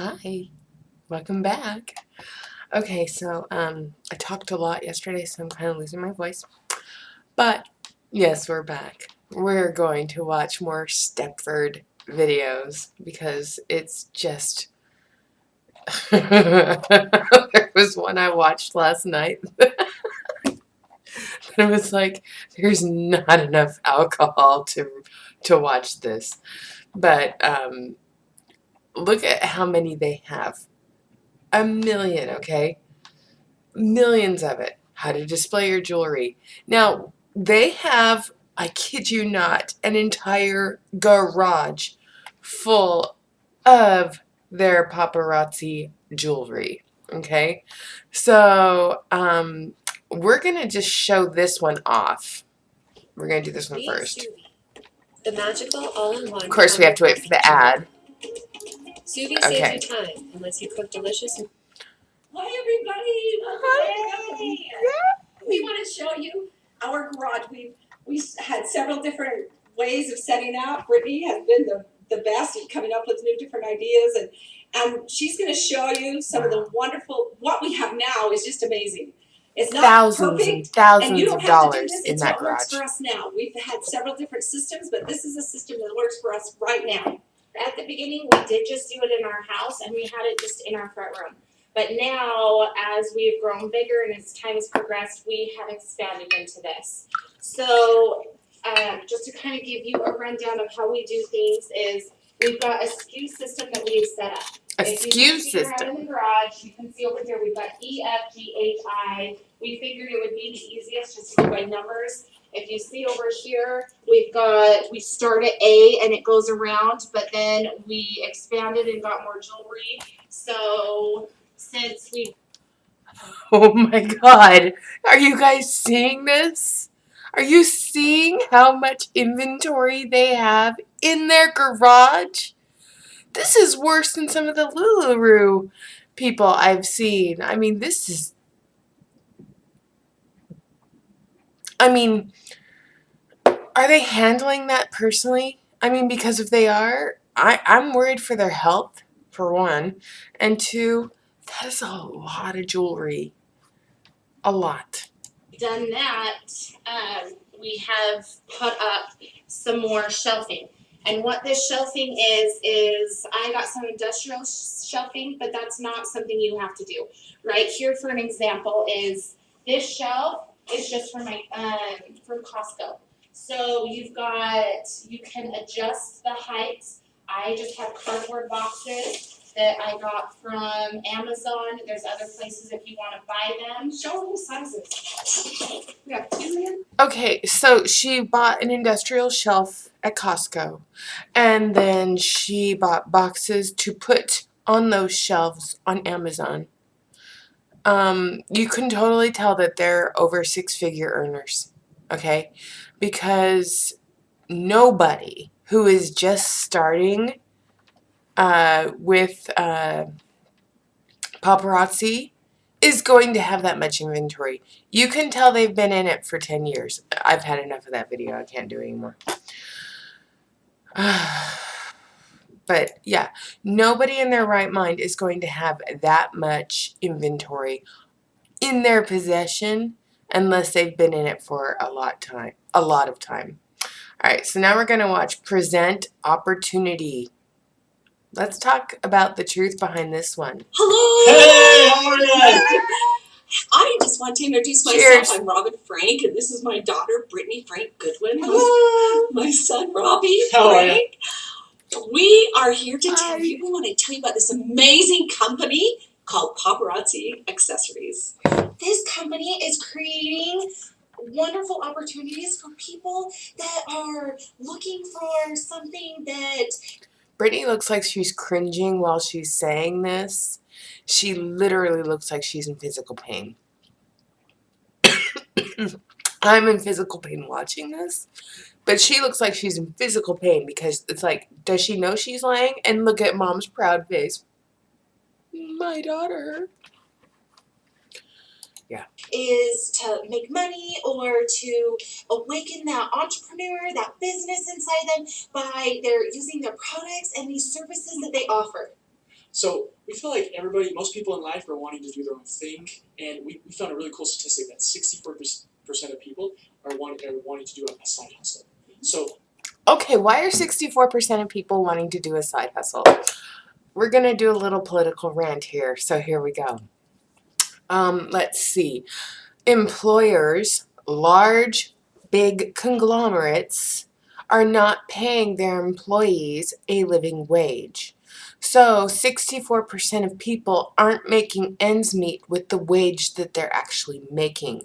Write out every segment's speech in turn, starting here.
Hi, welcome back. Okay, so I talked a lot yesterday, so I'm kind of losing my voice. But yes, we're back. We're going to watch more Stepford videos because it's just there was one I watched last night. It was like there's not enough alcohol to watch this. But look at how many they have. 1,000,000, okay? Millions of it. How to display your jewelry. Now, they have, I kid you not, an entire garage full of their paparazzi jewelry. Okay? So, we're going to just show this one off. We're going to do this one first. The magical all-in-one. Of course, we have to wait for the ad. Soothing saves you time and lets you cook delicious. Hi, everybody. Hi. Yeah. We want to show you our garage. We had several different ways of setting up. Brittany has been the best at coming up with new different ideas, and she's going to show you some of the wonderful. What we have now is just amazing. It's not thousands perfect, and thousands and you don't of have to do dollars this. in It's that what works garage. for us now. We've had several different systems, but this is a system that works for us right now. At the beginning, we did just do it in our house, and we had it just in our front room. But now, as we've grown bigger and as time has progressed, we have expanded into this. So, just to kind of give you a rundown of how we do things is we've got a SKU system that we've set up. A If you SKU can see system. around in the garage, you can see over here we've got E, F, G, H, I. We figured it would be the easiest just to go by numbers. If you see over here, we start at A and it goes around, but then we expanded and got more jewelry. So since we Oh my God. Are you guys seeing this? Are you seeing how much inventory they have in their garage? This is worse than some of the LuLaRoe people I've seen. I mean, are they handling that personally? I mean, because if they are, I'm worried for their health, for one. And two, that is a lot of jewelry. A lot. done that, we have put up some more shelving. And what this shelving is I got some industrial shelving, but that's not something you have to do. Right here, for an example, is this shelf is just from from Costco. So you can adjust the heights. I just have cardboard boxes that I got from Amazon. There's other places if you want to buy them. Show them the sizes. We have 2 in. Okay, so she bought an industrial shelf at Costco, and then she bought boxes to put on those shelves on Amazon. You can totally tell that they're over six-figure earners, okay? Because nobody who is just starting with paparazzi is going to have that much inventory. You can tell they've been in it for 10 years. I've had enough of that video. I can't do it anymore. But yeah, nobody in their right mind is going to have that much inventory in their possession unless they've been in it for a lot of time. All right, so now we're going to watch Present Opportunity. Let's talk about the truth behind this one. Hello. Hey, how are you? I just want to introduce myself. Cheers. I'm Robin Frank, and this is my daughter, Brittany Frank Goodwin. Hello. My son, Robbie How are you? Frank. We are here to Hi. we want to tell you about this amazing company called Paparazzi Accessories. This company is creating wonderful opportunities for people that are looking for something that Brittany looks like she's cringing while she's saying this. She literally looks like she's in physical pain. I'm in physical pain watching this, but she looks like she's in physical pain because it's like, does she know she's lying? And look at mom's proud face. My daughter. Yeah. is to make money or to awaken that entrepreneur, that business inside them by their using their products and these services that they offer. So we feel like most people in life are wanting to do their own thing, and we found a really cool statistic that 64% of people are wanting to do a side hustle. So Okay, why are 64% of people wanting to do a side hustle? We're going to do a little political rant here, so here we go. Let's see. Employers, large, big conglomerates, are not paying their employees a living wage. So 64% of people aren't making ends meet with the wage that they're actually making.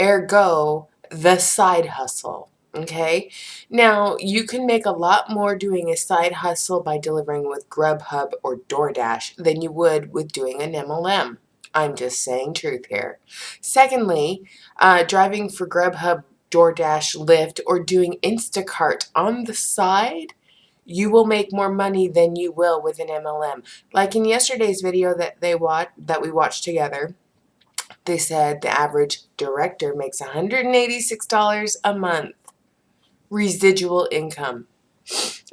Ergo, the side hustle. Okay? Now, you can make a lot more doing a side hustle by delivering with Grubhub or DoorDash than you would with doing an MLM. I'm just saying truth here. Secondly, driving for Grubhub, DoorDash, Lyft, or doing Instacart on the side, you will make more money than you will with an MLM. Like in yesterday's video that we watched together, they said the average director makes $186 a month residual income.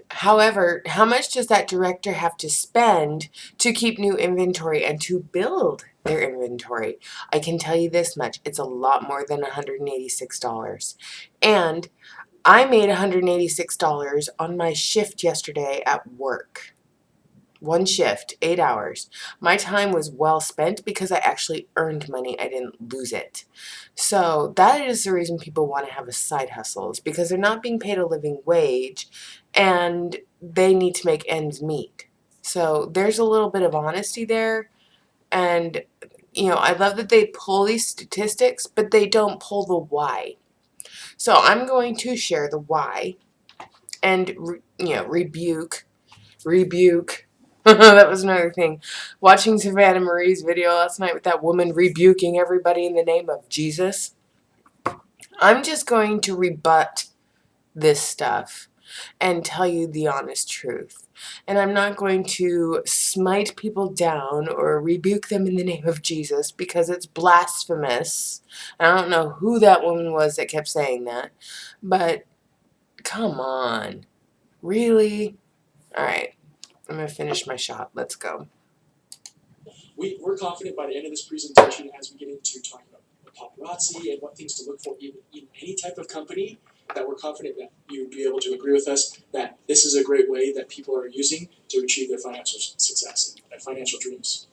However, how much does that director have to spend to keep new inventory and to build their inventory? I can tell you this much. It's a lot more than $186. And I made $186 on my shift yesterday at work. One shift, 8 hours. My time was well spent because I actually earned money. I didn't lose it. So that is the reason people want to have a side hustle, is because they're not being paid a living wage and they need to make ends meet. So there's a little bit of honesty there. And, I love that they pull these statistics, but they don't pull the why. So I'm going to share the why and, rebuke. That was another thing. Watching Savannah Marie's video last night with that woman rebuking everybody in the name of Jesus. I'm just going to rebut this stuff and tell you the honest truth. And I'm not going to smite people down or rebuke them in the name of Jesus because it's blasphemous. I don't know who that woman was that kept saying that, but come on. Really? All right. I'm going to finish my shot. Let's go. we're confident by the end of this presentation, as we get into talking about the paparazzi and what things to look for in any type of company, that we're confident that you'd be able to agree with us that this is a great way that people are using to achieve their financial success and their financial dreams.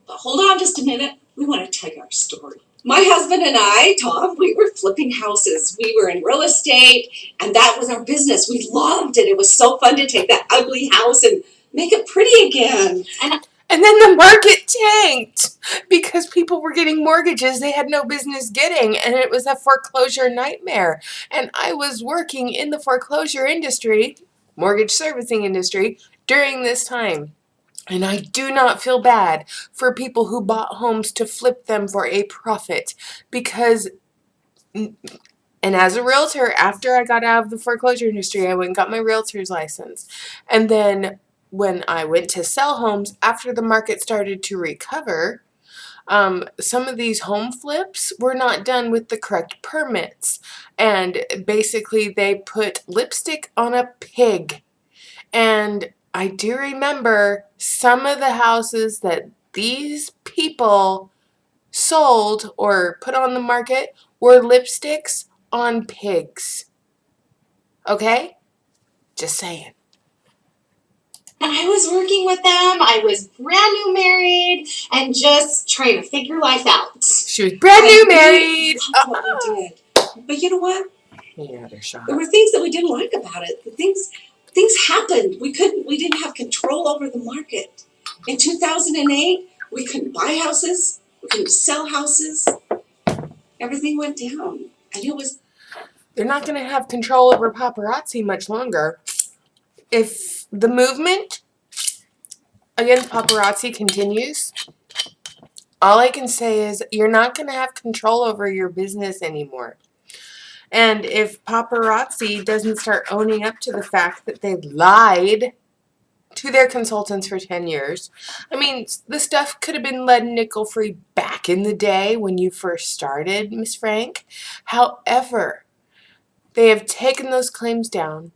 But hold on just a minute. We want to tell you our story. My husband and I, Tom, we were flipping houses. We were in real estate, and that was our business. We loved it. It was so fun to take that ugly house and make it pretty again. And then the market tanked because people were getting mortgages they had no business getting, and it was a foreclosure nightmare. And I was working in the foreclosure industry, mortgage servicing industry, during this time. And I do not feel bad for people who bought homes to flip them for a profit because, and as a realtor, after I got out of the foreclosure industry, I went and got my realtor's license. And then when I went to sell homes, after the market started to recover, some of these home flips were not done with the correct permits. And basically they put lipstick on a pig. And I do remember some of the houses that these people sold or put on the market were lipsticks on pigs. Okay? Just saying. And I was working with them. I was brand new married and just trying to figure life out. She was brand new married. That's what we did. But you know what? Yeah, they're shot. There were things that we didn't like about it. Things happened. We didn't have control over the market. In 2008, we couldn't buy houses. We couldn't sell houses. Everything went down. And it was... They're not going to have control over paparazzi much longer. If the movement against paparazzi continues, all I can say is you're not going to have control over your business anymore. And if paparazzi doesn't start owning up to the fact that they lied to their consultants for 10 years, I mean, the stuff could have been lead nickel free back in the day when you first started, Miss Frank. However, they have taken those claims down.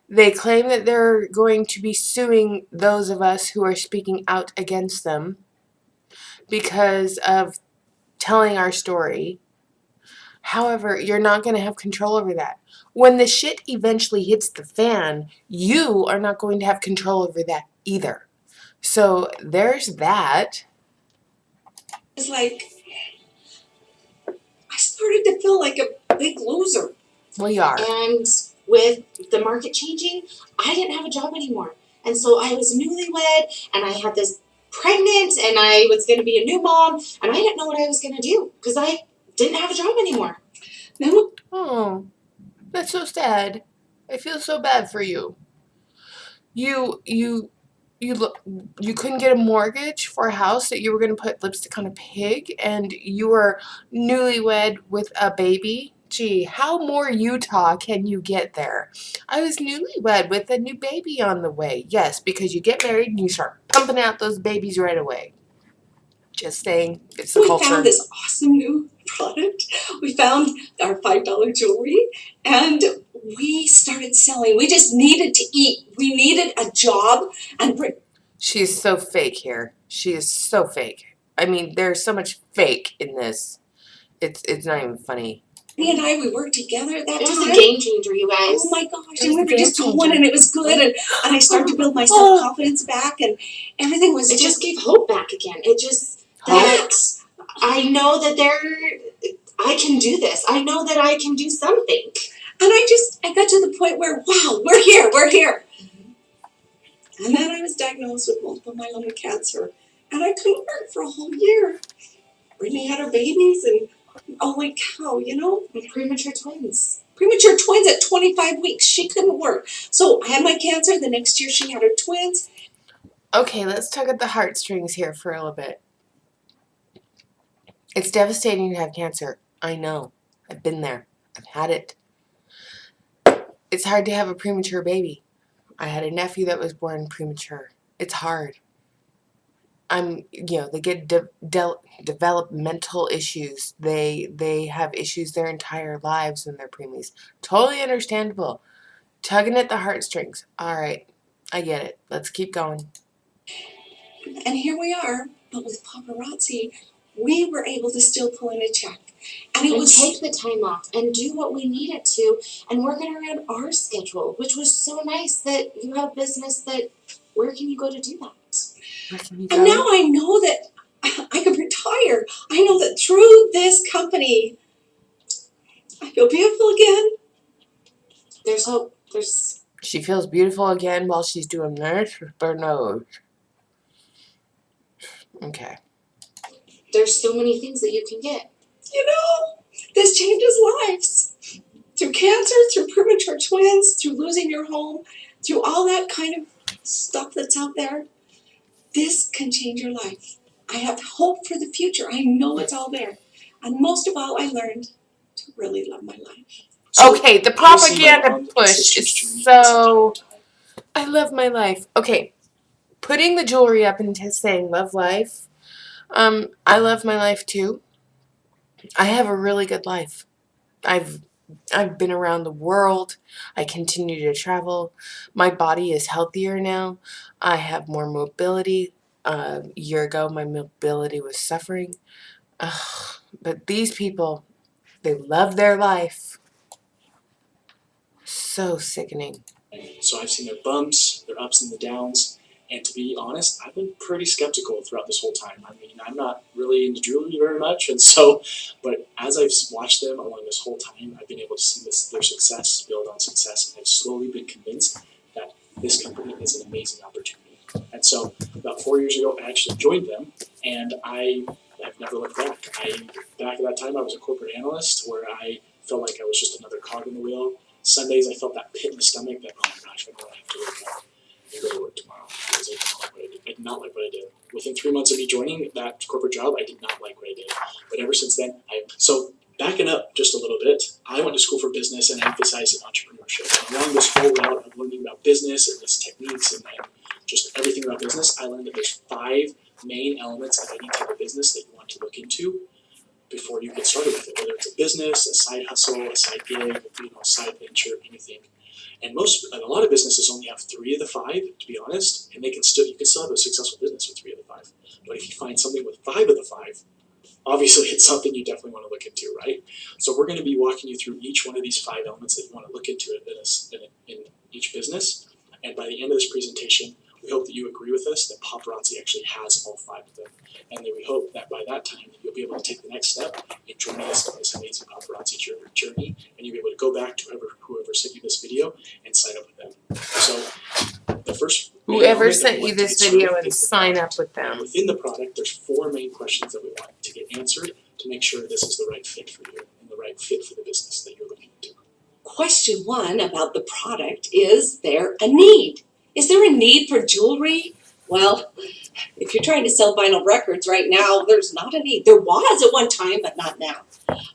They claim that they're going to be suing those of us who are speaking out against them because of telling our story. However, you're not going to have control over that. When the shit eventually hits the fan, you are not going to have control over that either. So there's that. It's like, I started to feel like a big loser. Well, you are. And with the market changing, I didn't have a job anymore. And so I was newlywed, and I had this pregnant, and I was going to be a new mom, and I didn't know what I was going to do because I didn't have a job anymore. No, Oh, that's so sad. I feel so bad for you. You couldn't get a mortgage for a house that you were going to put lipstick on a pig, and you were newlywed with a baby. Gee, how more Utah can you get there? I was newlywed with a new baby on the way. Yes, because you get married and you start pumping out those babies right away. Just saying, it's the we culture. found this awesome new product. We found our $5 jewelry, and we started selling. We just needed to eat. We needed a job, and She's so fake here. She is so fake. I mean, there's so much fake in this. It's not even funny. Brittany and I, we worked together at that It time. was a game changer, you guys. Oh my gosh, It and was we a were just game going, changer. and it was good, and I started to build my self-confidence back, and everything was It just gave hope back again. It just that I know that I can do this. I know that I can do something. And I got to the point where, wow, we're here. And then I was diagnosed with multiple myeloma cancer, and I couldn't work for a whole year. Brittany had her babies, and holy cow, Premature twins. premature twins at 25 weeks. She couldn't work. So I had my cancer. The next year she had her twins. Okay, let's tug at the heartstrings here for a little bit. It's devastating to have cancer. I know. I've been there. I've had it. It's hard to have a premature baby. I had a nephew that was born premature. It's hard. They get developmental issues. They have issues their entire lives when they're preemies. Totally understandable. Tugging at the heartstrings. All right, I get it. Let's keep going. And here we are, but with paparazzi, we were able to still pull in a check. And it was take the time off and do what we needed to and work it around our schedule, which was so nice that you have a business that where can you go to do that? Where can you go? And now I know that I could retire. I know that through this company, I feel beautiful again. There's hope. She feels beautiful again while she's doing this with her nose. Okay. There's so many things that you can get. This changes lives. Through cancer, through premature twins, through losing your home, through all that kind of stuff that's out there, this can change your life. I have hope for the future. I know it's all there. And most of all, I learned to really love my life. Okay, the propaganda push is so... I love my life. Okay, putting the jewelry up and saying love life. I love my life too. I have a really good life. I've been around the world. I continue to travel. My body is healthier now. I have more mobility. A year ago, my mobility was suffering. But these people, they love their life. So sickening. So I've seen their bumps, their ups and the downs, and to be honest, I've been pretty skeptical throughout this whole time. I mean, I'm not really into jewelry very much, and so, but as I've watched them along this whole time, I've been able to see their success build on success, and I've slowly been convinced that this company is an amazing opportunity. And so, about 4 years ago, I actually joined them, and I have never looked back. Back at that time, I was a corporate analyst where I felt like I was just another cog in the wheel. Sundays, I felt that pit in the stomach that, oh my gosh, I know I have to wake up and go to work tomorrow because I did not like what I did. I did not like what I did. Within 3 months of me joining that corporate job, I did not like what I did. But ever since then, so backing up just a little bit, I went to school for business and emphasized entrepreneurship. And along this whole route of learning about business and its techniques and just everything about business, I learned that there's 5 main elements of any type of business that you want to look into before you get started with it, whether it's a business, a side hustle, a side gig, a side venture, anything. And a lot of businesses only have 3 of the 5, to be honest, and you can still have a successful business with 3 of the 5. But if you find something with 5 of the 5, obviously it's something you definitely want to look into, right? So we're going to be walking you through each one of these 5 elements that you want to look into in each business. And by the end of this presentation, we hope that you agree with us that paparazzi actually has all 5 of them. And then we hope that by that time you'll be able to take the next step in joining us on this amazing paparazzi journey, and you'll be able to go back to whoever sent you this video and sign up with them. So the first Whoever sent you this video and sign up with them. And within the product, there's 4 main questions that we want to get answered to make sure this is the right fit for you and the right fit for the business that you're looking into. Question 1 about the product, is there a need? Is there a need for jewelry? Well, if you're trying to sell vinyl records right now, there's not a need. There was at one time, but not now.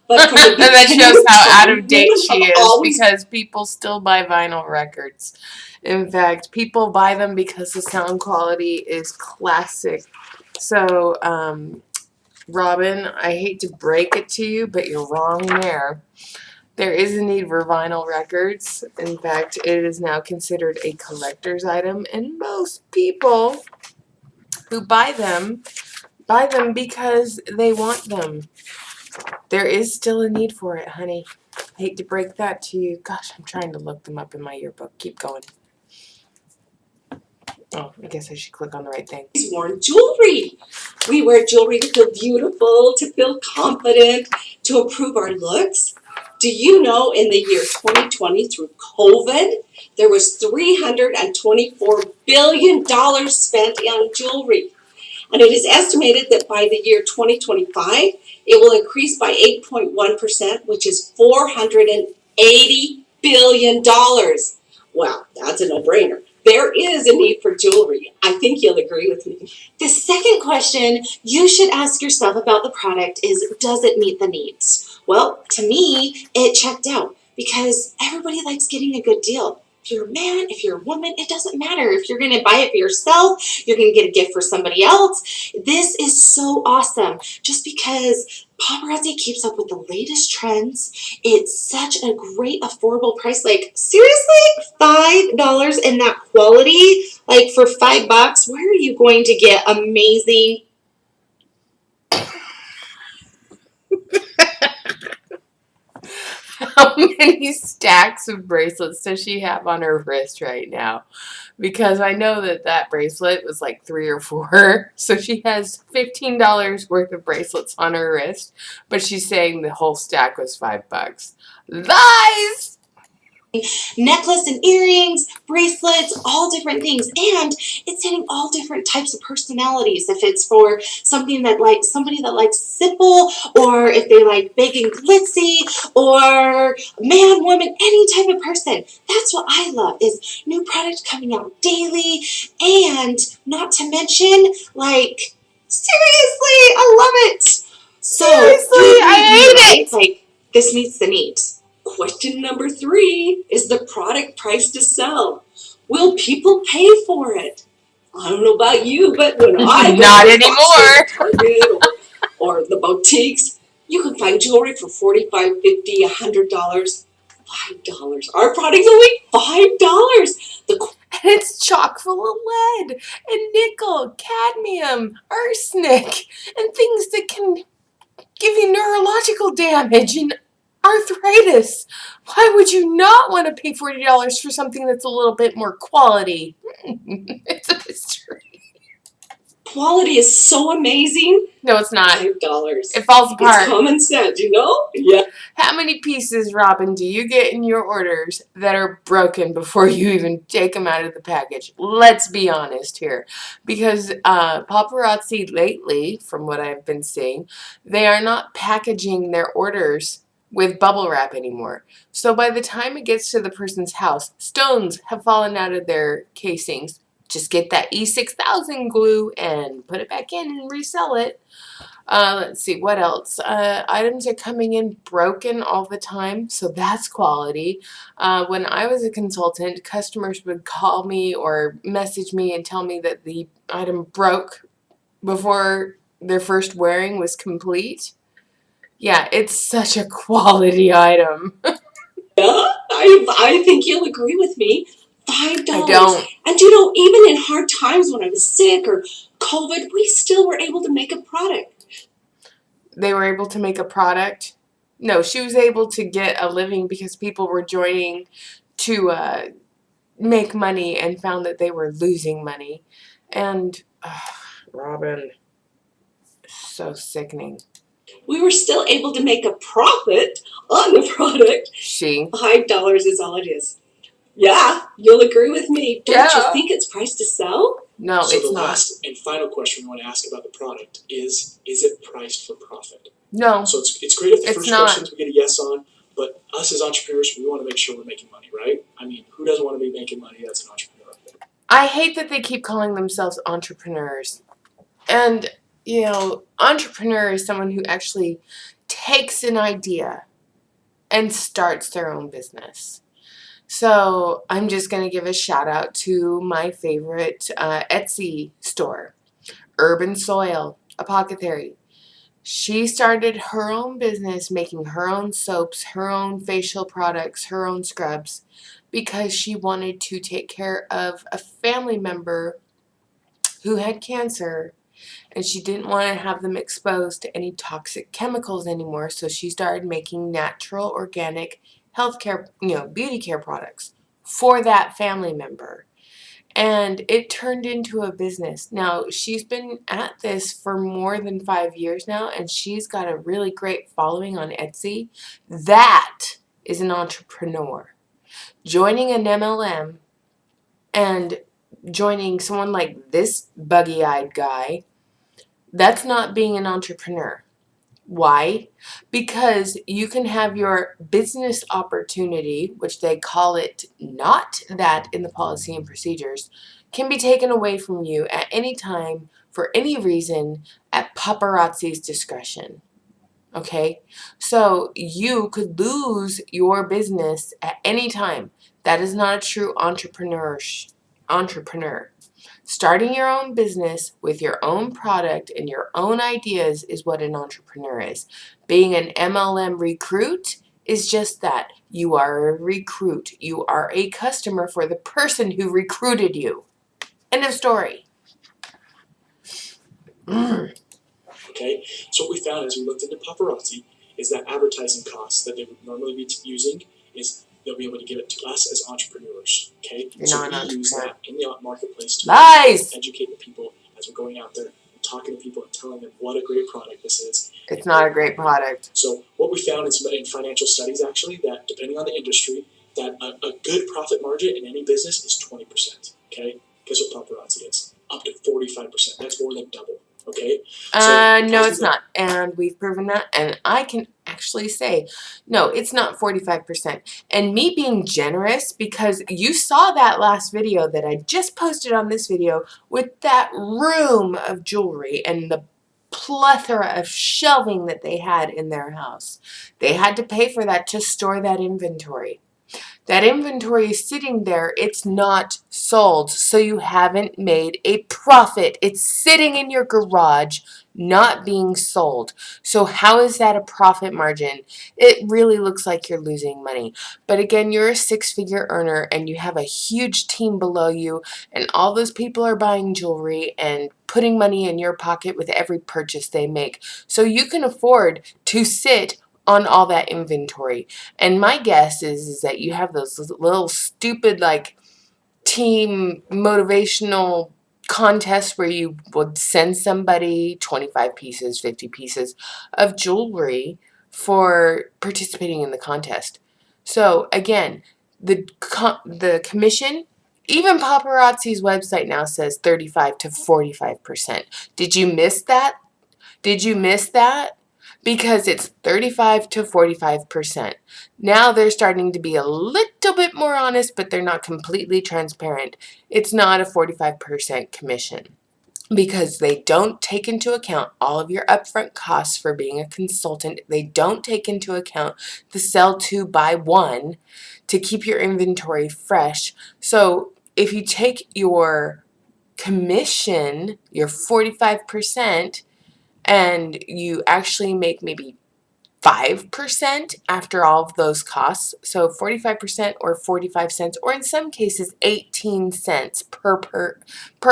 But from the that shows how out of date she is, always because people still buy vinyl records. In fact, people buy them because the sound quality is classic. So, Robin, I hate to break it to you, but you're wrong there. There is a need for vinyl records. In fact, it is now considered a collector's item, and most people who buy them because they want them. There is still a need for it, honey. I hate to break that to you. Gosh, I'm trying to look them up in my yearbook. Keep going. Oh, I guess I should click on the right thing. worn jewelry. We wear jewelry to feel beautiful, to feel confident, to improve our looks. Do you know in the year 2020 through COVID, there was $324 billion spent on jewelry. And it is estimated that by the year 2025, it will increase by 8.1%, which is $480 billion. Wow, that's a no-brainer. There is a need for jewelry. I think you'll agree with me. The second question you should ask yourself about the product is, does it meet the needs? Well, to me, it checked out because everybody likes getting a good deal. If you're a man, if you're a woman, it doesn't matter. If you're going to buy it for yourself, you're going to get a gift for somebody else. This is so awesome just because paparazzi keeps up with the latest trends. It's such a great affordable price. Like, seriously, $5 in that quality? Like, for $5, where are you going to get amazing? How many stacks of bracelets does she have on her wrist right now? Because I know that bracelet was like 3 or 4. So she has $15 worth of bracelets on her wrist, but she's saying the whole stack was $5. Lies! Necklace and earrings, bracelets, all different things. And it's hitting all different types of personalities. If it's for somebody that likes simple, or if they like big and glitzy, or man, woman, any type of person. That's what I love, is new product coming out daily. And not to mention, like, seriously, I love it. So, Seriously, I hate it. Like, this meets the needs. Question number 3, is the product priced to sell? Will people pay for it? I don't know about you, but when I go Not to anymore. Target or the boutiques, you can find jewelry for $45, $50, $100, $5. Our product's only $5. And it's chock full of lead and nickel, cadmium, arsenic, and things that can give you neurological damage and arthritis. Why would you not want to pay $40 for something that's a little bit more quality? It's a mystery. Quality is so amazing. No, it's not. $5. It falls apart. It's common sense, you know? Yeah. How many pieces, Robin, do you get in your orders that are broken before you even take them out of the package? Let's be honest here. Because paparazzi lately, from what I've been seeing, they are not packaging their orders with bubble wrap anymore. So by the time it gets to the person's house, stones have fallen out of their casings. Just get that E6000 glue and put it back in and resell it. Let's see, what else? Items are coming in broken all the time, so that's quality. When I was a consultant, customers would call me or message me and tell me that the item broke before their first wearing was complete. Yeah, it's such a quality item. Yeah, I think you'll agree with me. $5. I don't. And you know, even in hard times when I was sick or COVID, we still were able to make a product. They were able to make a product. No, she was able to get a living because people were joining to make money and found that they were losing money. And Robin, so sickening. We were still able to make a profit on the product. She. $5 is all it is. Yeah, you'll agree with me. Don't you think it's priced to sell? No, So it's the not. last and final question we want to ask about the product is it priced for profit? No. So it's great if the It's first not. questions we get a yes on, but us as entrepreneurs, we want to make sure we're making money, right? I mean, who doesn't want to be making money as an entrepreneur? I hate that they keep calling themselves entrepreneurs. And, you know, entrepreneur is someone who actually takes an idea and starts their own business. So I'm just going to give a shout out to my favorite Etsy store, Urban Soil Apothecary. She started her own business making her own soaps, her own facial products, her own scrubs, because she wanted to take care of a family member who had cancer, and she didn't want to have them exposed to any toxic chemicals anymore. So she started making natural, organic healthcare, beauty care products for that family member. And it turned into a business. Now, she's been at this for more than 5 years now, and she's got a really great following on Etsy. That is an entrepreneur. Joining an MLM and joining someone like this buggy-eyed guy, that's not being an entrepreneur. Why? Because you can have your business opportunity, which they call it not that in the policy and procedures, can be taken away from you at any time for any reason at paparazzi's discretion. Okay? So you could lose your business at any time. That is not a true entrepreneur. Starting your own business with your own product and your own ideas is what an entrepreneur is. Being an MLM recruit is just that. You are a recruit. You are a customer for the person who recruited you. End of story. Okay, so what we found as we looked into paparazzi is that advertising costs that they would normally be using is they'll be able to give it to us as entrepreneurs. Okay, You're so not an we use entrepreneur. that in the marketplace to Lies! educate the people as we're going out there and talking to people and telling them what a great product this is. It's not a great product. So what we found in financial studies actually that depending on the industry, that a good profit margin in any business is 20%. Okay, guess what paparazzi is? Up to 45%. That's more than double. Okay. No, it's not. And we've proven that. And I can actually say, no, it's not 45%. And me being generous, because you saw that last video that I just posted on this video with that room of jewelry and the plethora of shelving that they had in their house. They had to pay for that to store that inventory. That inventory is sitting there. It's not sold. So you haven't made a profit. It's sitting in your garage, not being sold. So how is that a profit margin? It really looks like you're losing money. But again, you're a six-figure earner and you have a huge team below you, and all those people are buying jewelry and putting money in your pocket with every purchase they make. So you can afford to sit on all that inventory. And my guess is that you have those little stupid like team motivational contests where you would send somebody 25 pieces, 50 pieces of jewelry for participating in the contest. So again, the commission, even paparazzi's website now says 35 to 45%. Did you miss that? Did you miss that? Because it's 35 to 45%. Now they're starting to be a little bit more honest, but they're not completely transparent. It's not a 45% commission because they don't take into account all of your upfront costs for being a consultant. They don't take into account the sell two, buy one to keep your inventory fresh. So if you take your commission, your 45%, and you actually make maybe 5% after all of those costs. So 45% or 45 cents, or in some cases 18 cents per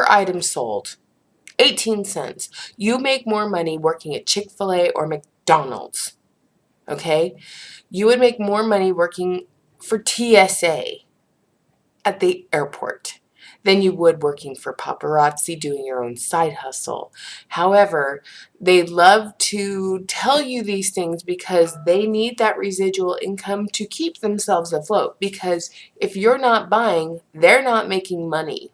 item sold. 18 cents. You make more money working at Chick-fil-A or McDonald's. Okay? You would make more money working for TSA at the airport than you would working for paparazzi doing your own side hustle. However, they love to tell you these things because they need that residual income to keep themselves afloat. Because if you're not buying, they're not making money.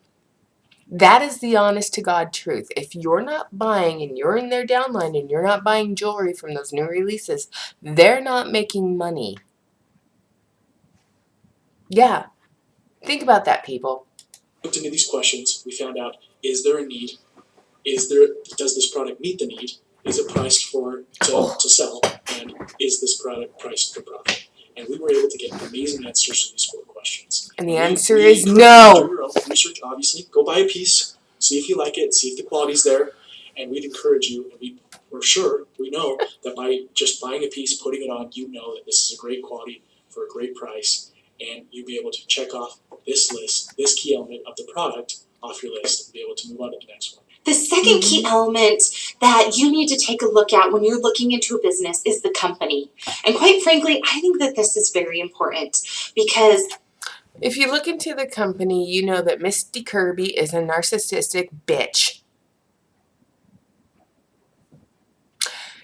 That is the honest to God truth. If you're not buying and you're in their downline and you're not buying jewelry from those new releases, they're not making money. Yeah. Think about that, people. Looked into these questions, we found out, is there a need? Does this product meet the need? Is it priced to sell? And is this product priced for profit? And we were able to get amazing answers to these 4 questions. And the answer is Do no. your own research, obviously. Go buy a piece, see if you like it, see if the quality's there, and we'd encourage you, and we know that by just buying a piece, putting it on, you know that this is a great quality for a great price, and you'll be able to check off this key element of the product off your list and be able to move on to the next one. The second key element that you need to take a look at when you're looking into a business is the company. And quite frankly, I think that this is very important because if you look into the company, you know that Misty Kirby is a narcissistic bitch.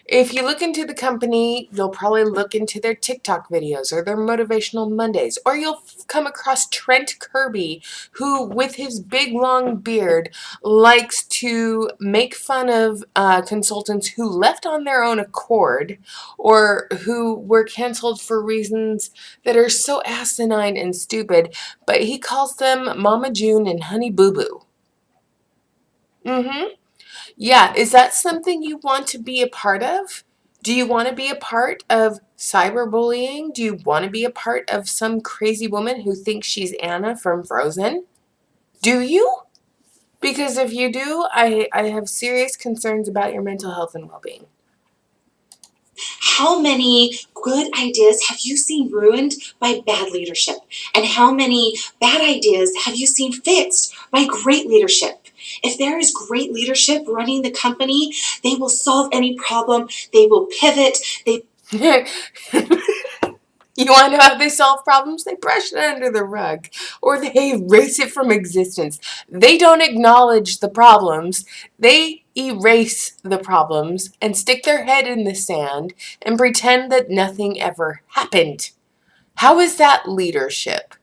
If you look into the company, you'll probably look into their TikTok videos or their Motivational Mondays, or you'll come across Trent Kirby, who, with his big long beard, likes to make fun of consultants who left on their own accord or who were canceled for reasons that are so asinine and stupid, but he calls them Mama June and Honey Boo Boo. Yeah, is that something you want to be a part of? Do you want to be a part of cyberbullying? Do you want to be a part of some crazy woman who thinks she's Anna from Frozen? Do you? Because if you do, I have serious concerns about your mental health and well-being. how many good ideas have you seen ruined by bad leadership? And how many bad ideas have you seen fixed by great leadership? If there is great leadership running the company, they will solve any problem, they will pivot, You want to know how they solve problems? They brush it under the rug, or they erase it from existence. They don't acknowledge the problems. They erase the problems and stick their head in the sand and pretend that nothing ever happened. How is that leadership?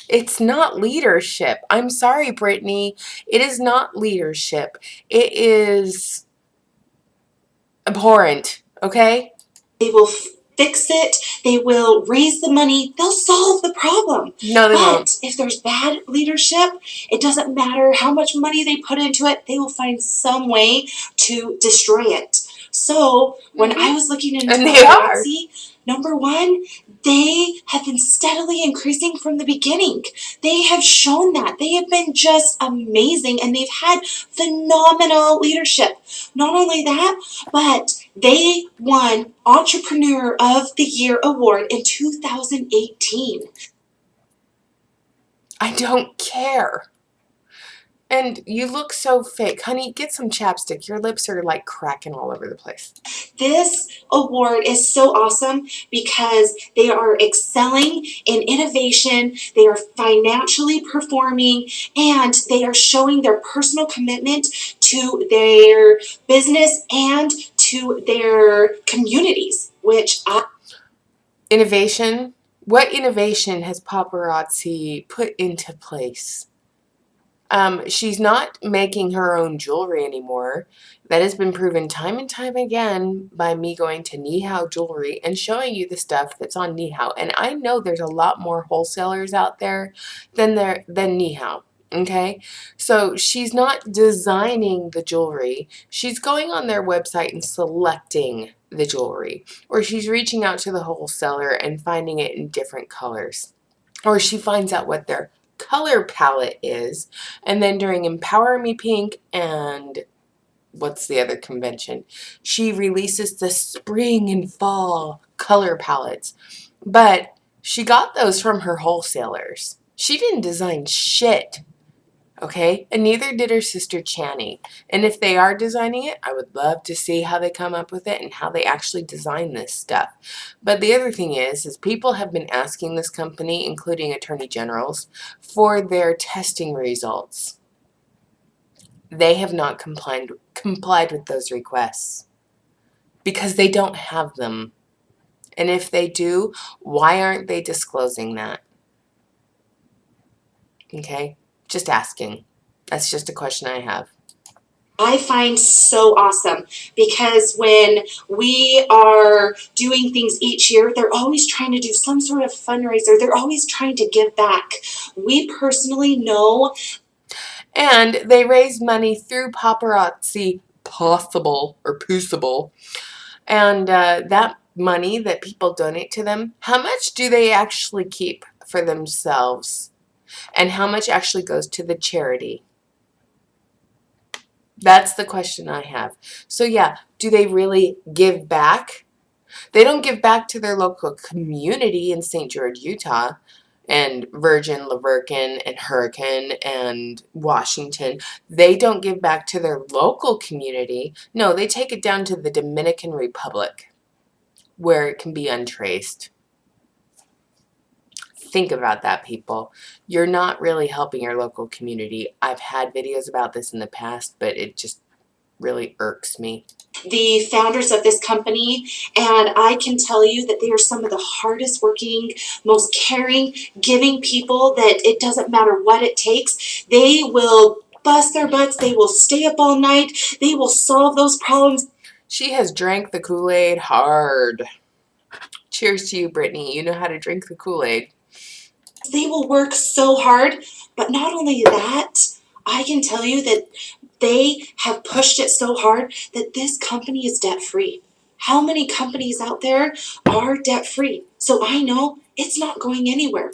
It's not leadership. I'm sorry, Brittany. It is not leadership. It is abhorrent, okay? They will fix it, they will raise the money, they'll solve the problem. No, they won't. But if there's bad leadership, it doesn't matter how much money they put into it, they will find some way to destroy it. So when I was looking into paparazzi, number one, they have been steadily increasing from the beginning. They have shown that. They have been just amazing, and they've had phenomenal leadership. Not only that, but they won Entrepreneur of the Year award in 2018. I don't care. And you look so fake. Honey, get some chapstick. Your lips are like cracking all over the place. This award is so awesome because they are excelling in innovation, they are financially performing, and they are showing their personal commitment to their business and to their communities, which Innovation? What innovation has paparazzi put into place? She's not making her own jewelry anymore. That has been proven time and time again by me going to Nihao Jewelry and showing you the stuff that's on Nihao. And I know there's a lot more wholesalers out there than Nihao. Okay, so she's not designing the jewelry. She's going on their website and selecting the jewelry, or she's reaching out to the wholesaler and finding it in different colors, or she finds out what their color palette is, and then during Empower Me Pink and what's the other convention? She releases the spring and fall color palettes. But she got those from her wholesalers. She didn't design shit. Okay? And neither did her sister Channy. And if they are designing it, I would love to see how they come up with it and how they actually design this stuff. But the other thing is people have been asking this company, including attorney generals, for their testing results. They have not complied with those requests because they don't have them. And if they do, why aren't they disclosing that? Okay? Just asking. That's just a question I have. I find so awesome because when we are doing things each year, they're always trying to do some sort of fundraiser. They're always trying to give back. We personally know. And they raise money through Paparazzi Possible or Possible. And that money that people donate to them, how much do they actually keep for themselves? And how much actually goes to the charity? That's the question I have. So yeah, do they really give back? They don't give back to their local community in St. George, Utah, and Virgin, Laverkin, and Hurricane, and Washington. They don't give back to their local community. No, they take it down to the Dominican Republic, where it can be untraced. Think about that, people. You're not really helping your local community. I've had videos about this in the past, but it just really irks me. The founders of this company, and I can tell you that they are some of the hardest working, most caring, giving people that it doesn't matter what it takes. They will bust their butts. They will stay up all night. They will solve those problems. She has drank the Kool-Aid hard. Cheers to you, Brittany. You know how to drink the Kool-Aid. They will work so hard, but not only that, I can tell you that they have pushed it so hard that this company is debt-free. How many companies out there are debt-free? So I know it's not going anywhere.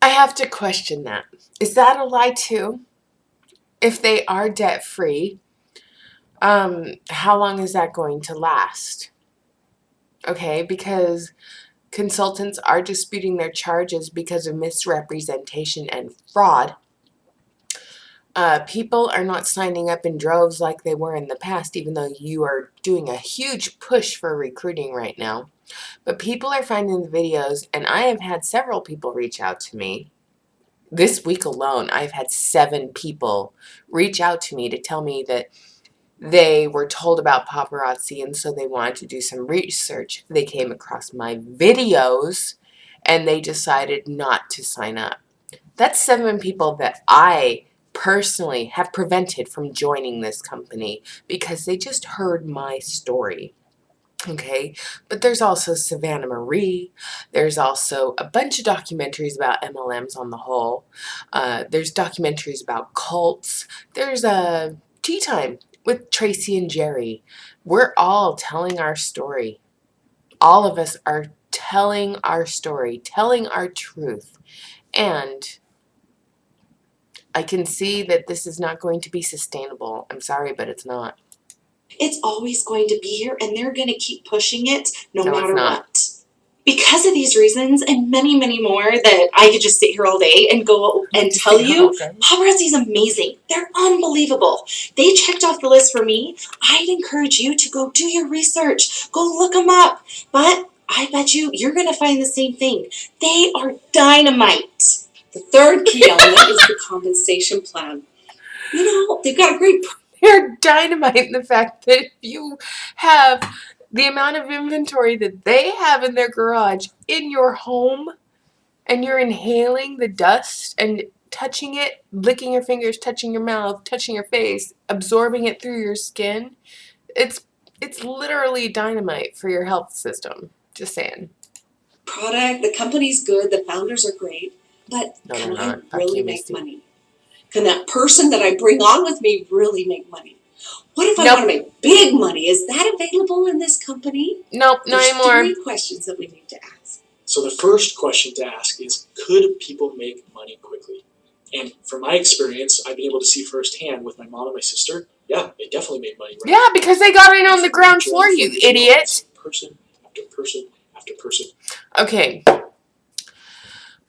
I have to question that. Is that a lie too? If they are debt-free, how long is that going to last? Okay, because consultants are disputing their charges because of misrepresentation and fraud. People are not signing up in droves like they were in the past, even though you are doing a huge push for recruiting right now. But people are finding the videos, and I have had several people reach out to me. This week alone, I've had 7 people reach out to me to tell me that they were told about paparazzi, and so they wanted to do some research. They came across my videos, and they decided not to sign up. That's 7 people that I personally have prevented from joining this company because they just heard my story. Okay, but there's also Savannah Marie. There's also a bunch of documentaries about MLMs on the whole. There's documentaries about cults. There's a Tea Time with Tracy and Jerry. We're all telling our story. All of us are telling our story, telling our truth. And I can see that this is not going to be sustainable. I'm sorry, but it's not. It's always going to be here, and they're going to keep pushing it no No, matter it's not. what. Because of these reasons and many, many more that I could just sit here all day and go and tell you, paparazzi is amazing. They're unbelievable. They checked off the list for me. I'd encourage you to go do your research. Go look them up. But I bet you're going to find the same thing. They are dynamite. The third key element is the compensation plan. You know, they've got a great. They're dynamite in the fact that if you have the amount of inventory that they have in their garage in your home, and you're inhaling the dust and touching it, licking your fingers, touching your mouth, touching your face, absorbing it through your skin, it's literally dynamite for your health system. Just saying. Product, the company's good, the founders are great, but No, can they're I not. Fuck really you, make Misty. money? Can that person that I bring on with me really make money? What if I Nope. want to make big money? Is that available in this company? Nope, not There's anymore. 3 questions that we need to ask. So the first question to ask is, could people make money quickly? And from my experience, I've been able to see firsthand with my mom and my sister, yeah, it definitely made money. Right? Yeah, because they got in on the ground floor, you Joined for idiot. Person after person after person. Okay.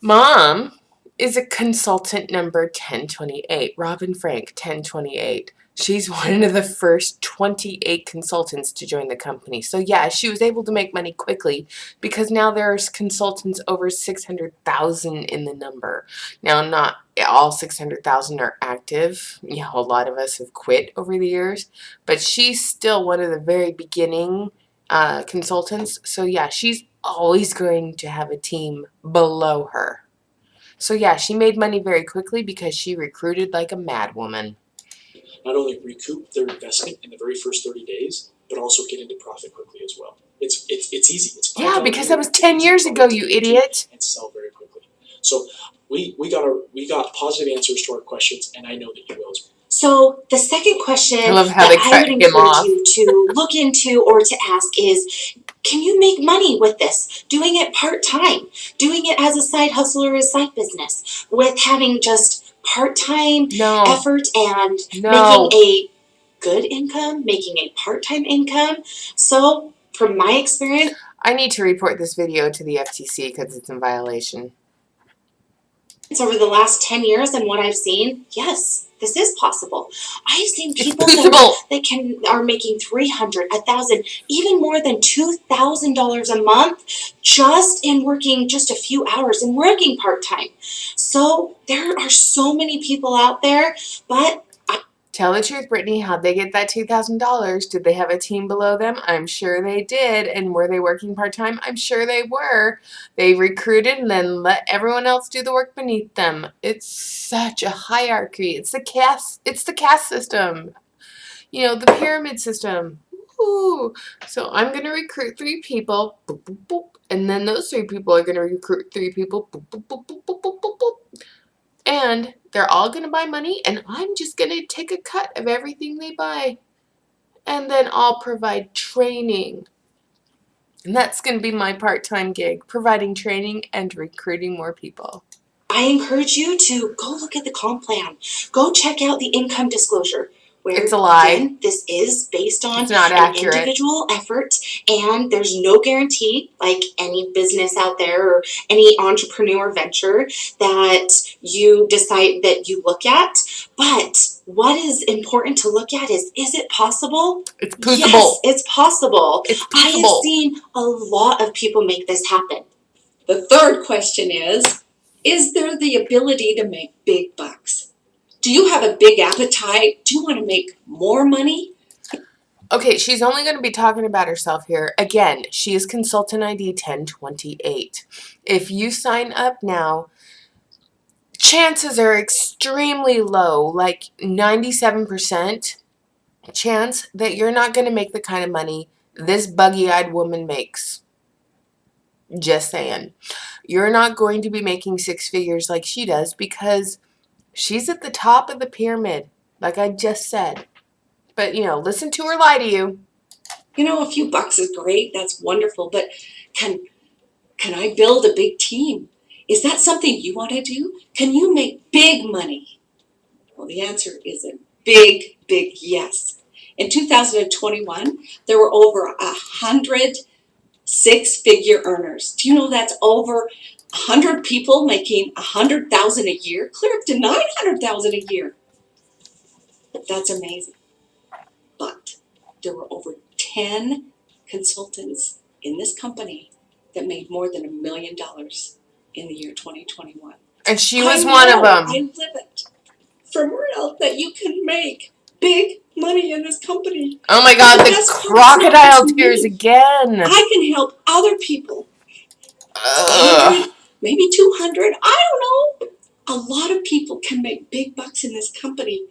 Mom is a consultant number 1028. Robin Frank, 1028. She's one of the first 28 consultants to join the company. So yeah, she was able to make money quickly because now there's consultants over 600,000 in the number. Now, not all 600,000 are active. You know, a lot of us have quit over the years, but she's still one of the very beginning consultants. So yeah, she's always going to have a team below her. So yeah, she made money very quickly because she recruited like a madwoman. Not only recoup their investment in the very first 30 days, but also get into profit quickly as well. It's easy. It's yeah, because that was 10 years ago, you idiot. And sell very quickly. So we got positive answers to our questions, and I know that you will as well. So the second question I love how that they I cut would him encourage off. you to look into or to ask is, can you make money with this? Doing it part-time, doing it as a side hustle or a side business, with having just part-time effort and making a good income, making a part-time income. So from my experience, I need to report this video to the FTC because it's in violation. over the last 10 years and what I've seen, yes, this is possible. I've seen people that are making $300, $1,000, even more than $2,000 a month just in working just a few hours and working part-time. So there are so many people out there, but tell the truth, Brittany. How'd they get that $2,000? Did they have a team below them? I'm sure they did. And were they working part-time? I'm sure they were. They recruited and then let everyone else do the work beneath them. It's such a hierarchy. It's the caste system. You know, the pyramid system. Ooh. So I'm going to recruit 3 people. Boop, boop, boop. And then those 3 people are going to recruit 3 people. Boop, boop, boop, boop, boop, boop, boop, boop. And they're all going to buy money, and I'm just going to take a cut of everything they buy. And then I'll provide training. And that's going to be my part-time gig, providing training and recruiting more people. I encourage you to go look at the comp plan. Go check out the income disclosure. Where, it's a lie. Again, this is based on an individual effort, and there's no guarantee, like any business out there or any entrepreneur venture that you decide that you look at. But what is important to look at is it possible? It's possible. Yes, it's possible. It's I have seen a lot of people make this happen. The third question is there the ability to make big bucks? Do you have a big appetite? Do you want to make more money? Okay, she's only going to be talking about herself here. Again, she is consultant ID 1028. If you sign up now, chances are extremely low, like 97% chance that you're not going to make the kind of money this buggy-eyed woman makes. Just saying. You're not going to be making 6 figures like she does because she's at the top of the pyramid, like I just said. But, you know, listen to her lie to you. You know, a few bucks is great. That's wonderful. But can I build a big team? Is that something you want to do? Can you make big money? Well, the answer is a big, big yes. In 2021, there were over 100 6-figure earners. Do you know that's over 100 people making 100,000 a year, clear up to 900,000 a year? That's amazing. But there were over 10 consultants in this company that made more than $1 million in the year 2021. And she was one of them. I live it for real that you can make big money in this company. Oh my God, the crocodile tears again. I can help other people. 100, maybe 200, I don't know. A lot of people can make big bucks in this company.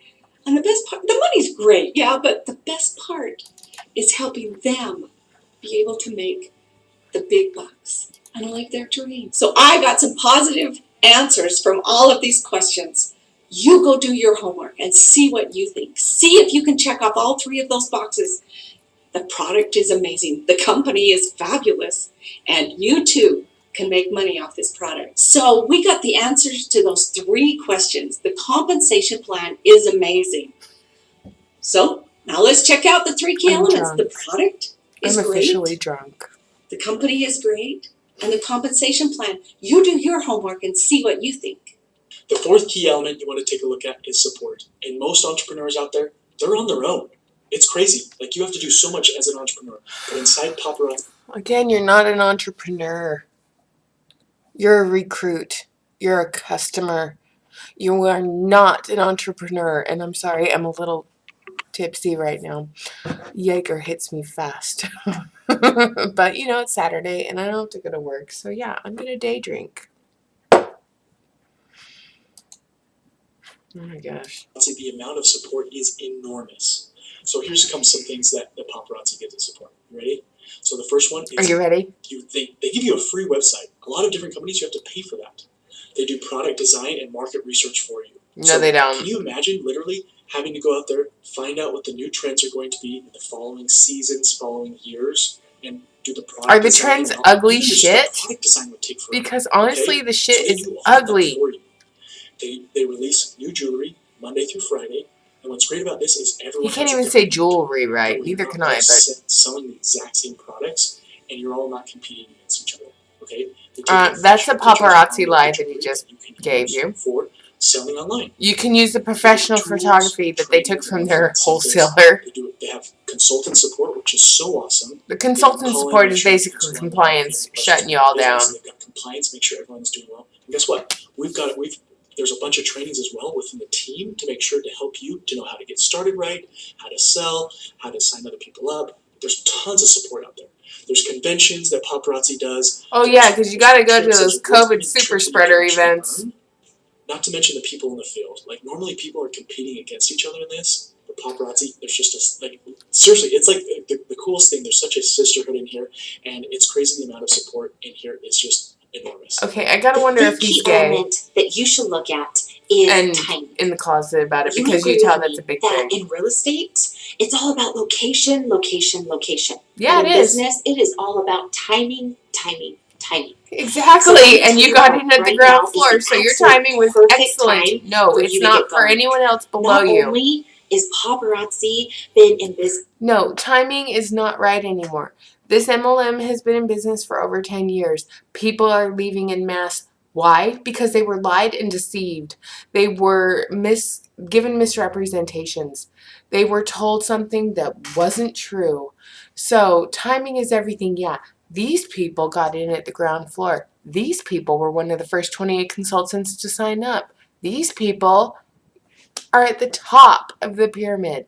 And the best part, the money's great, yeah, but the best part is helping them be able to make the big bucks and live their dreams. So I got some positive answers from all of these questions. You go do your homework and see what you think. See if you can check off all 3 of those boxes. The product is amazing. The company is fabulous. And you too can make money off this product. So we got the answers to those 3 questions. The compensation plan is amazing. So now let's check out the 3 key I'm elements. drunk. The product is I'm officially great. drunk. The company is great. And the compensation plan. You do your homework and see what you think. The 4th key element you want to take a look at is support. And most entrepreneurs out there, they're on their own. It's crazy. Like, you have to do so much as an entrepreneur. But inside Paparazzi, Again, you're not an entrepreneur. You're a recruit. You're a customer. You are not an entrepreneur. And I'm sorry, I'm a little tipsy right now. Jaeger hits me fast. But, you know, it's Saturday and I don't have to go to work. So, yeah, I'm going to day drink. Oh, my gosh. the amount of support is enormous. So here's some things that the paparazzi get to support. You ready? So the first one is... Are you ready? They give you a free website. A lot of different companies, you have to pay for that. They do product design and market research for you. No, they don't. Can you imagine literally having to go out there, find out what the new trends are going to be in the following seasons, following years, and do the product design? Are the trends ugly shit? Product design would take forever. Because honestly, Okay? the shit So they is do all of that ugly. for you. They release new jewelry Monday through Friday. And what's great about this is everyone He can't has a even say different jewelry niche. right. That way Neither you're can not I, all but selling the exact same products, and you're all not competing against each other. Okay? that's a paparazzi lie that he just gave you. For selling online. You can use the professional photography that they took from their wholesaler. They have consultant support, which is so awesome. The consultant support is basically compliance, shutting you all down. They've got compliance, make sure everyone's doing well. And guess what? There's a bunch of trainings as well within the team to make sure to help you to know how to get started right, how to sell, how to sign other people up. There's tons of support out there. There's conventions that paparazzi does. Oh yeah, because you got to go to those COVID super spreader events. Not to mention the people in the field. Like, normally people are competing against each other in this. But paparazzi, there's just seriously, it's like the coolest thing. There's such a sisterhood in here, and it's crazy the amount of support in here is just enormous. Okay, I gotta wonder if he's gay. The element that you should look at is timing. In the closet about it, because you tell that's a big thing. In real estate, it's all about location, location, location. Yeah, and it in is. business, it is all about timing, timing, timing. Exactly, and you got in at the ground floor, so your timing was excellent. No, it's not for anyone else below you. Not only is paparazzi been in business. No, timing is not right anymore. This MLM has been in business for over 10 years. People are leaving en masse. Why? Because they were lied and deceived. They were given misrepresentations. They were told something that wasn't true. So timing is everything. Yeah, these people got in at the ground floor. These people were one of the first 28 consultants to sign up. These people are at the top of the pyramid.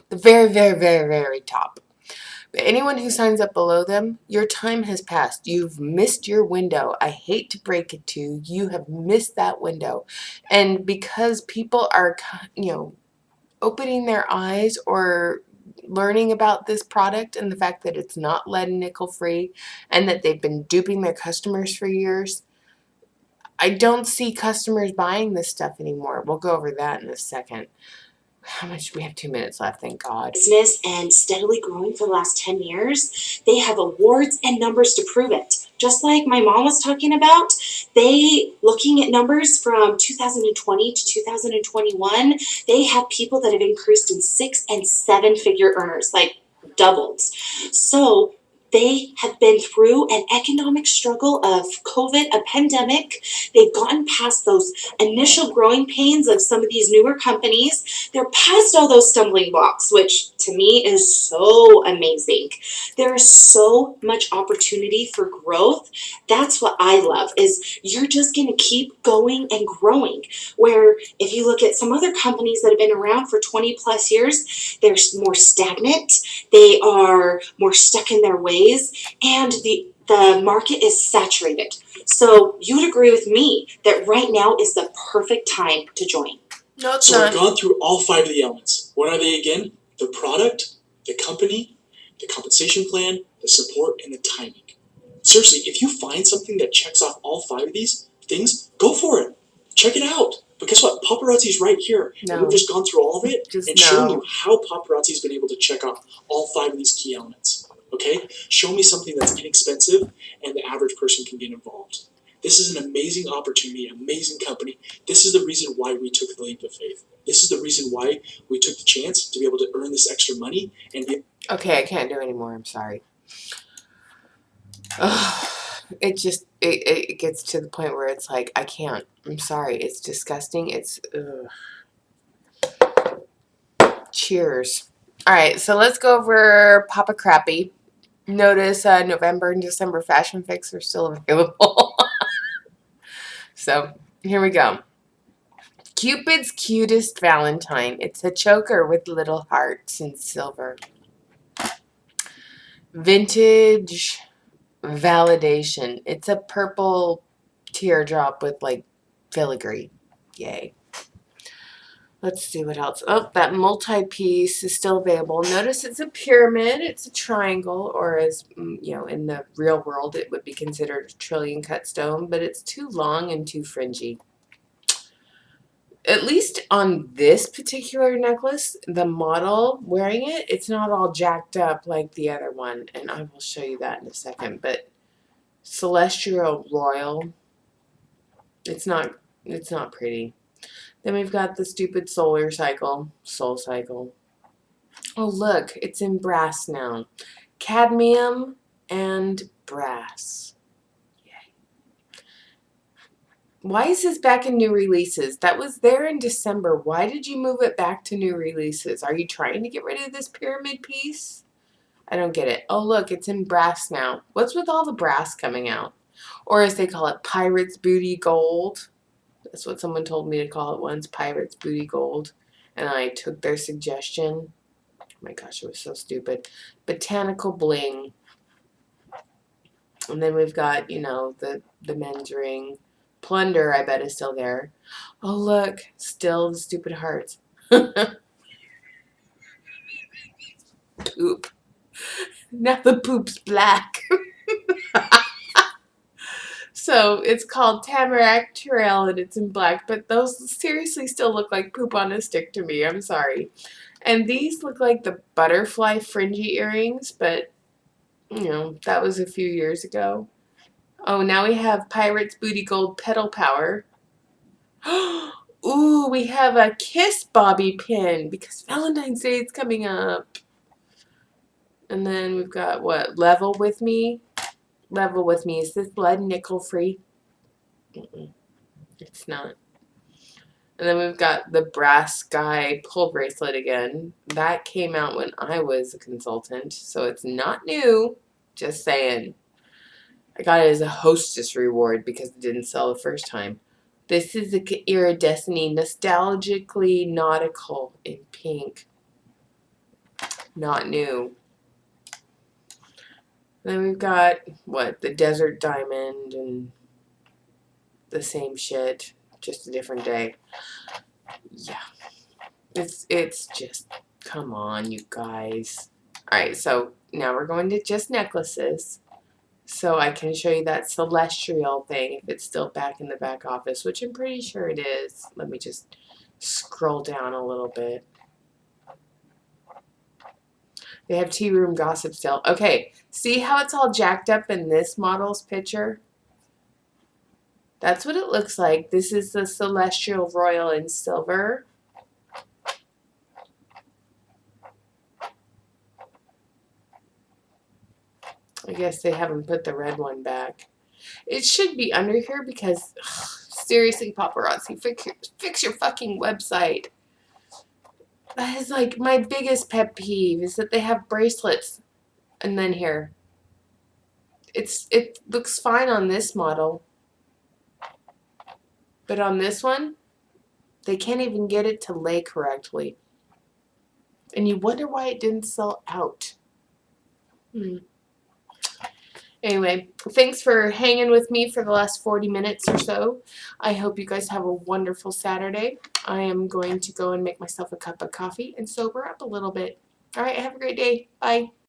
The very, very, very, very top. But anyone who signs up below them, your time has passed. You've missed your window. I hate to break it to you. You have missed that window. And because people are, opening their eyes or learning about this product and the fact that it's not lead and nickel free and that they've been duping their customers for years, I don't see customers buying this stuff anymore. We'll go over that in a second. How much? We have 2 minutes left, thank God. Business and steadily growing for the last 10 years. They have awards and numbers to prove it. Just like my mom was talking about, looking at numbers from 2020 to 2021, they have people that have increased in 6- and 7-figure earners, like doubled. So they have been through an economic struggle of COVID, a pandemic. They've gotten past those initial growing pains of some of these newer companies. They're past all those stumbling blocks, which to me is so amazing. There is so much opportunity for growth. That's what I love, is you're just going to keep going and growing. Where if you look at some other companies that have been around for 20 plus years, they're more stagnant. They are more stuck in their ways, and the market is saturated. So you would agree with me that right now is the perfect time to join. No, it's So not. we've gone through all 5 of the elements. What are they again? The product, the company, the compensation plan, the support, and the timing. Seriously, if you find something that checks off all 5 of these things, go for it. Check it out. But guess what? Paparazzi's right here. No. And we've just gone through all of it and shown you how paparazzi's been able to check off all 5 of these key elements. Okay? Show me something that's inexpensive and the average person can get involved. This is an amazing opportunity, an amazing company. This is the reason why we took the leap of faith. This is the reason why we took the chance to be able to earn this extra money and be. Okay, I can't do anymore. I'm sorry. It just it gets to the point where it's like I can't. I'm sorry. It's disgusting. It's cheers. All right, so let's go over Papa Crappy. Notice November and December fashion fix are still available. So here we go. Cupid's Cutest Valentine. It's a choker with little hearts in silver. Vintage Validation. It's a purple teardrop with like filigree. Yay. Let's see what else. Oh, that multi-piece is still available. Notice it's a pyramid. It's a triangle, or as you know, in the real world, it would be considered a trillion cut stone, but it's too long and too fringy. At least on this particular necklace, the model wearing it, it's not all jacked up like the other one, and I will show you that in a second. But Celestial Royal, it's not pretty. Then we've got the stupid solar cycle, soul cycle. Oh look, it's in brass now. Cadmium and brass. Yay. Why is this back in new releases? That was there in December. Why did you move it back to new releases? Are you trying to get rid of this pyramid piece? I don't get it. Oh look, it's in brass now. What's with all the brass coming out? Or as they call it, Pirate's Booty Gold. That's what someone told me to call it once, Pirate's Booty Gold. And I took their suggestion. Oh my gosh, it was so stupid. Botanical Bling. And then we've got, you know, the men's ring. Plunder, I bet, is still there. Oh, look. Still the stupid hearts. Poop. Now the poop's black. So it's called Tamarack Trail and it's in black, but those seriously still look like poop on a stick to me. I'm sorry. And these look like the butterfly fringy earrings, but you know, that was a few years ago. Oh, now we have Pirate's Booty Gold Pedal Power. Ooh, we have a Kiss Bobby pin because Valentine's Day is coming up. And then we've got what? Level With Me. Level With Me. Is this lead nickel free? It's not. And then we've got the Brass Sky pull bracelet again. That came out when I was a consultant, so it's not new. Just saying. I got it as a hostess reward because it didn't sell the first time. This is the Iridescent Nostalgically Nautical in pink. Not new. Then we've got, what, the Desert Diamond and the same shit, just a different day. Yeah. It's just, come on, you guys. Alright, so now we're going to just necklaces. So I can show you that celestial thing if it's still back in the back office, which I'm pretty sure it is. Let me just scroll down a little bit. They have tea room gossip still. Okay, see how it's all jacked up in this model's picture? That's what it looks like. This is the Celestial Royal in silver. I guess they haven't put the red one back. It should be under here because, seriously, paparazzi, fix your fucking website. That is like my biggest pet peeve is that they have bracelets and then here. It looks fine on this model. But on this one, they can't even get it to lay correctly. And you wonder why it didn't sell out. Anyway, thanks for hanging with me for the last 40 minutes or so. I hope you guys have a wonderful Saturday. I am going to go and make myself a cup of coffee and sober up a little bit. All right, have a great day. Bye.